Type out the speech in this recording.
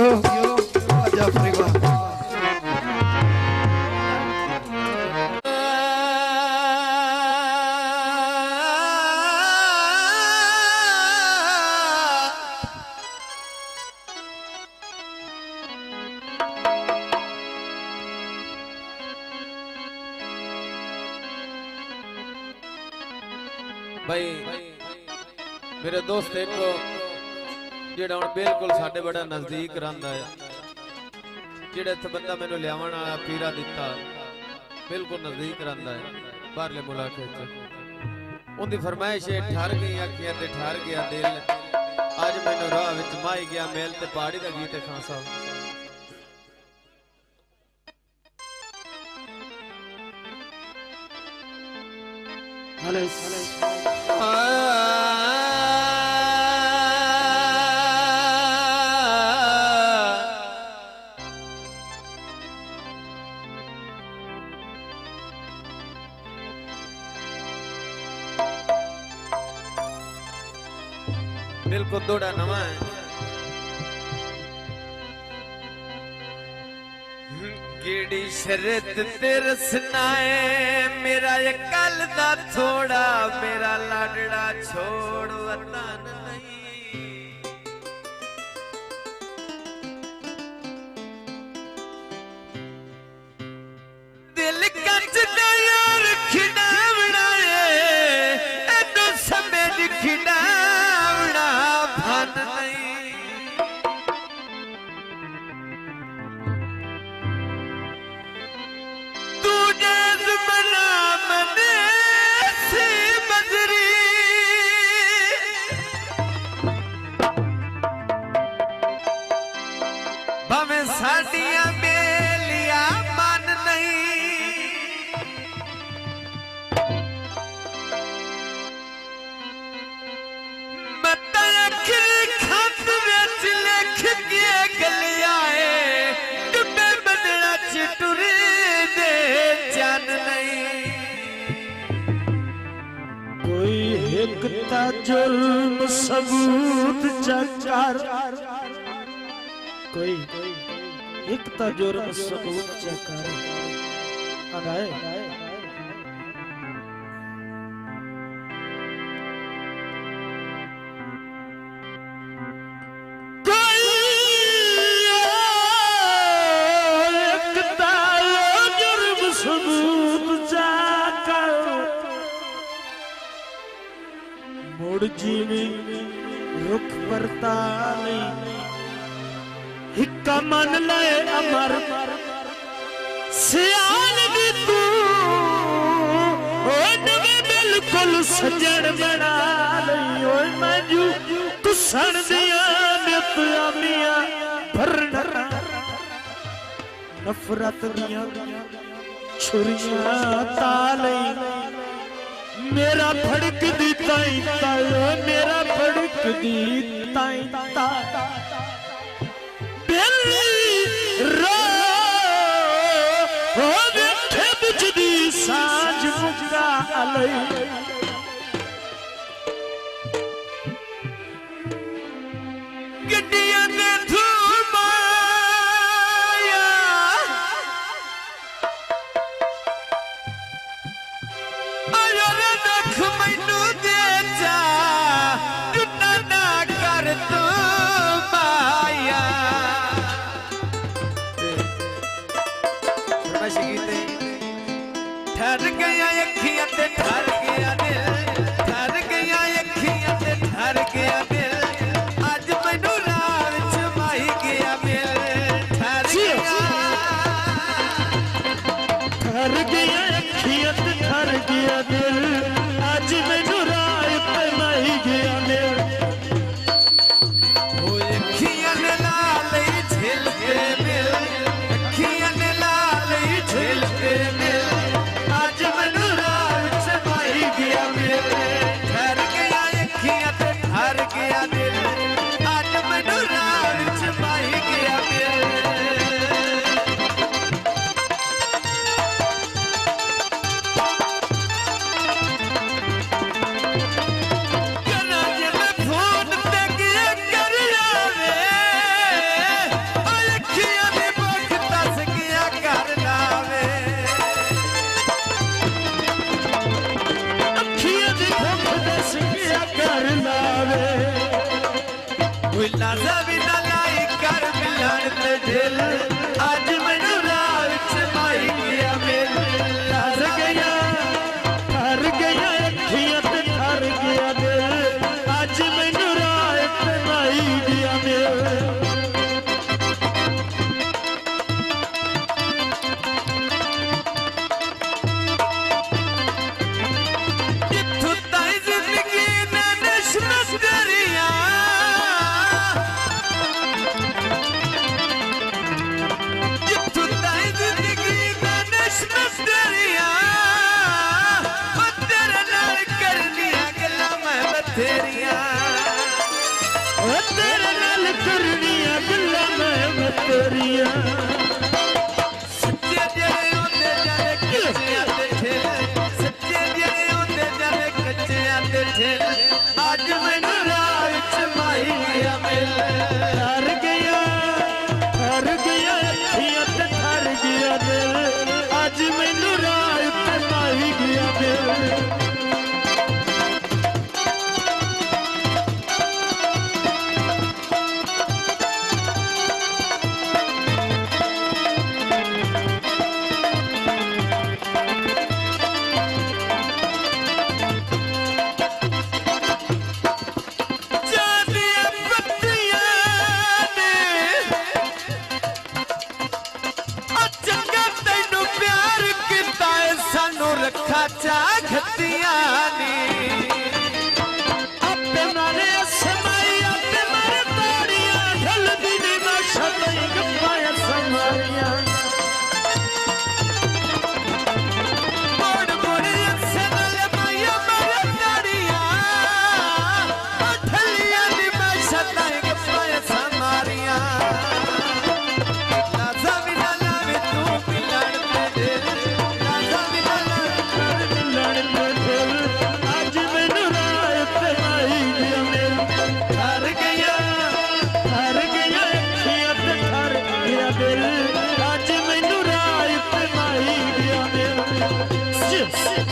यो जाफरी वाह भाई मेरे दोस्त एक जेड़ा हुण बिल्कुल साडे बड़ा नजदीक रहिंदा है जेड़ा इत्थे बंदा मैनूं लियावण वाला पीरा दिता बिल्कुल नजदीक रहिंदा है बाहरले मुलाके च उनकी फरमाइश है ठहर गई अखियां ते ठहर गया दिल अज मैनूं राह विच माही गया मेल ते पहाड़ी दा गीत है खान साहब बिल्कुल थोड़ा नवा है गिड़ी शरत तेरे सुनाए मेरा ये कल दा थोड़ा मेरा लाडड़ा छोड़ वतन नहीं दिल कच गया खिड़ा बनाए एनो समझ खिड़ा साडियां बेलिया मन नहीं मत आखिर खत विच लिख के गलिया टुटे बदला च टुरे दे चन नहीं कोई एक ता जुल्म सबूत चकार कोई एक ता जुर्म सबूत चकार अगाए कोई एक ता जुर्म सबूत चकार मुड़ जीवी रुख परता नहीं हिक्का मन ले अमर सियाल भी तू नवे बिल्कुल सजन बना लई ओए मैनू तुसन दिया नित आमिया भरना नफरत दिया छुरियां तालई मेरा फड़क दी ताई ताई मेरा फड़क दी ताई ताई साज मुका अलई गड्डियां दे धुमाया आयो रे देख मैनू दे जा टुटा ना कर तू माया ठहर गया अखियां ते ठहर गया तेरिया सच्चे जेड़े होंदे जाने कच्चियां ते ठेल सच्चे जेड़े होंदे जाने कच्चियां ते ठेल अज मैनू राह च माही गया मिल हर गया अखियां ते ठर गया दिल अज मैनू राह च माही गया मिल रखा चाखतिया नी अपने मारे समाई अपने मारे ताड़ियां ढल दी नी मैं शतई गप्पाया समारिया मोड़ मोड़ से नल माया मारे ताड़ियां ढलिया नी मैं शतई गप्पाया समारिया लाजा भी ना लावे तू भी लड़ते दिल आज मैनू राह ते माही गया मिल